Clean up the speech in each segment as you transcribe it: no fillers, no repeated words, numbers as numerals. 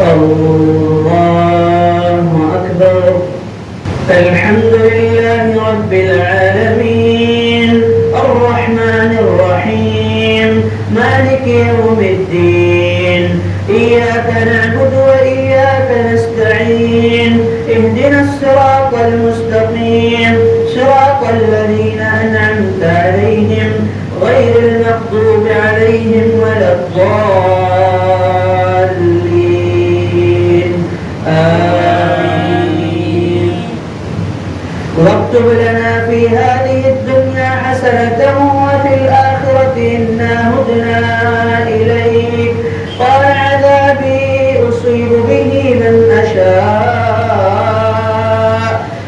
الله أكبر. الحمد لله رب العالمين الرحمن الرحيم مالك يوم الدين إياك نعبد وإياك نستعين اهدنا الصراط المستقيم صراط الذين أنعمت عليهم غير المغضوب عليهم ولا الضالين آمين. واكتب لنا في هذه الدنيا حسنة وفي الآخرة إنا هدنا إليك قال عذابي أصيب به من أشاء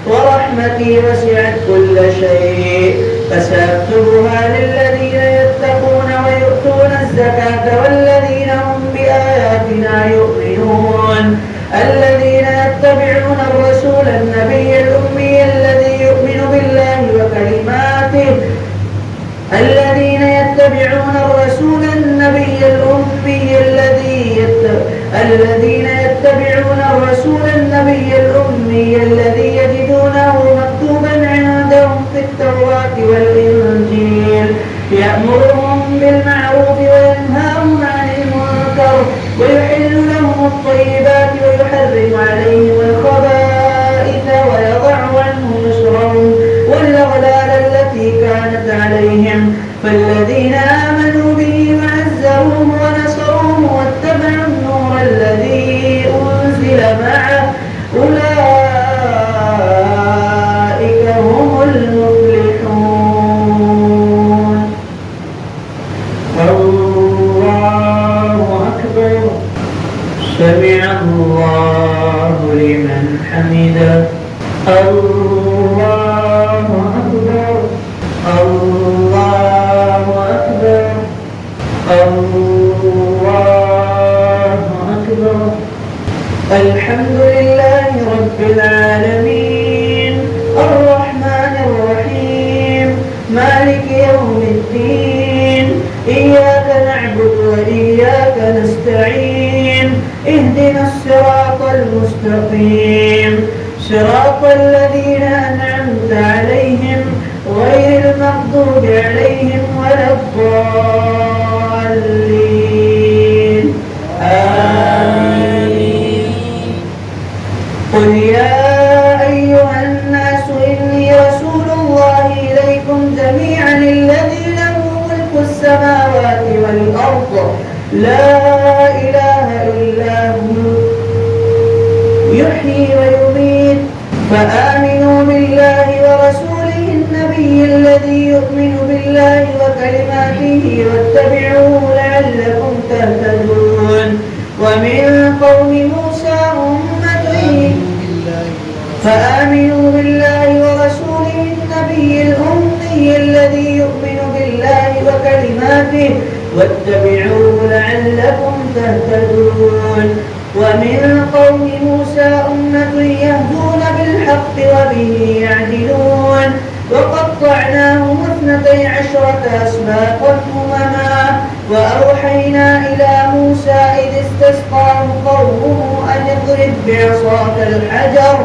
ورحمتي وسعت كل شيء فسأكتبها للذين يتقون ويؤتون الزكاة والذين هم بآياتنا يؤمنون الذين يتبعون الرسول النبي الأمي الذي يؤمن بالله وكلماته الذين يتبعون الرسول النبي الأمي الذين يتبعون الرسول النبي الأمي الذي يجدونه مكتوبا عندهم في التوراة والإنجيل يأمرهم بالمعروف وينهاهم عن المنكر ويحل لهم الطيبات ويحرم عليهم الخبائث ويضع عنهم إصرهم والأغلال التي كانت عليهم فالذين آمنوا به وعزروه ونصروه واتبعوا النور الذي أنزل معه أولئك هم المفلحون. الله أكبر. سمع الله لمن حمده. الله أكبر. الله أكبر. الله أكبر. الحمد لله رب العالمين الرحمن الرحيم مالك يوم الدين إياك نعبد وإياك نستعين اهدنا الصراط المستقيم صراط الذين أنعمت عليهم غير المغضوب عليهم ولا الضالين آمين. قل يا أيها الناس إني رسول الله إليكم جميعا الذي له ملك السماوات والأرض لا إله إلا هو يحيي ويميت فآمنوا بالله ورسوله النبي الذي يؤمن بالله وكلماته واتبعوه لعلكم تهتدون. ومن قوم موسى أمة فآمنوا بالله ورسوله النبي الأمي الذي يؤمن بالله وكلماته واتبعوه لعلكم تهتدون. ومن قوم موسى أمة يهدون بالحق وبه يعدلون وقطعناهم 12 أسباطا أمما وأوحينا إلى موسى إذ استسقاه قومه أن اضرب بعصاك الحجر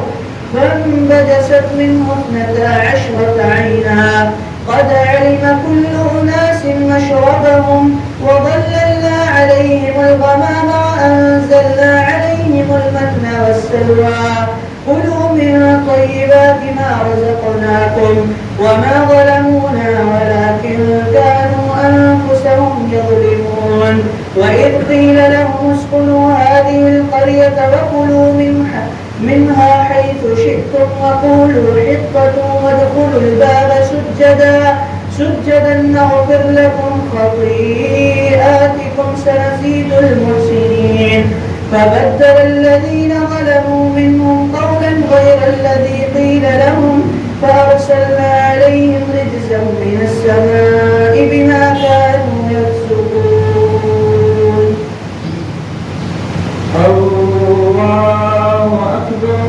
فانبجست منه 12 عينا قد علم كل أناس مشربهم وظللنا عليهم الغمام وأنزلنا عليهم المن والسلوى كلوا من طيبات ما رزقناكم وما ظلمونا ولكن كانوا أنفسهم يظلمون. وإذ قيل لهم اسكنوا هذه القرية وكلوا منها حيث شئتم وقولوا حطة وادخلوا الباب سجدا نغفر لكم خطيئاتكم سنزيد المحسنين. فبدل الذين ظلموا منهم قولا غير الذي قيل لهم فأرسلنا عليهم رجزا من السماء بما كانوا يفسقون. الله أكبر.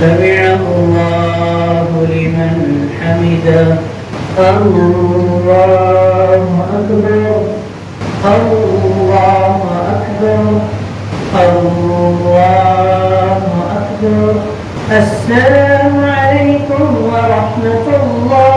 سمع الله لمن حمده. الله أكبر. الله أكبر. الله الله أكبر. السلام عليكم ورحمة الله